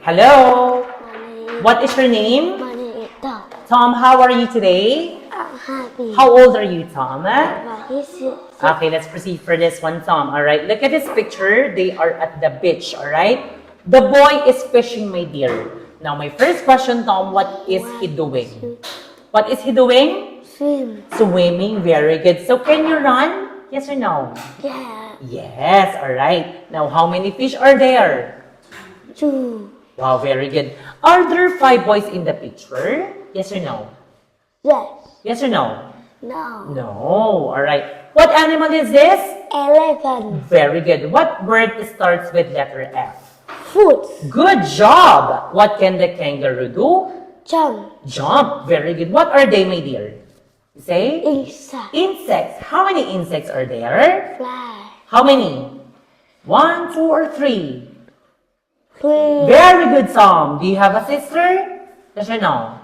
Hello. Money. What is your name? Money is dog. Tom, how are you today? I'm happy. How old are you, Tom? But he's Okay, let's proceed for this one, Tom. All right, look at this picture. They are at the beach, all right? The boy is fishing, my dear. Now, my first question, Tom, what is he doing? What is he doing? swim. Swimming, very good. So, can you run? Yes or no? Yeah. Yes, all right. Now, how many fish are there? 2. Wow, very good. Are there 5 boys in the picture? Yes or no? Yes. Yes or no? No. No. All right. What animal is this? 11. Very good. What word starts with letter F? Foot. Good job. What can the kangaroo do? Jump. Jump. Very good. What are they, my dear? Say? Inside. Insects. How many insects are there? Fly. How many? 1, 2, or 3? 3. Very good, Tom. Do you have a sister? Yes or no?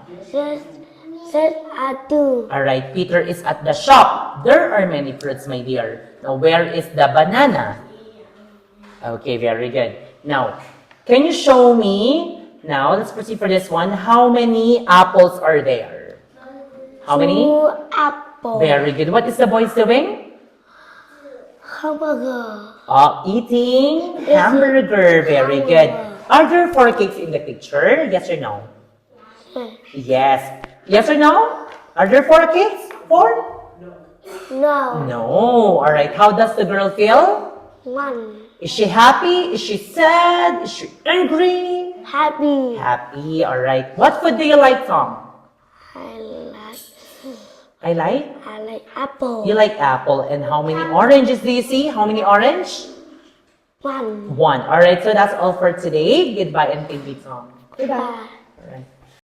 Set are 2. All right, Peter is at the shop. There are many fruits, my dear. Now, where is the banana? Okay, very good. Now, can you show me, now, let's proceed for this one. How many apples are there? How many? 2 apple. Very good. What is the boy doing? Hamburger. Eating hamburger. Very good. Are there 4 cakes in the picture? Yes or no? Yes. Yes or no? Are there 4 cakes? 4? No. No. All right. How does the girl feel? 1. Is she happy? Is she sad? Is she angry? Happy. Happy. All right. What food do you like, Tom? I like I like? apple. You like apple. And how many oranges do you see? How many orange? 1. 1. All right. So that's all for today. Goodbye and thank you, Tom. Goodbye. All right.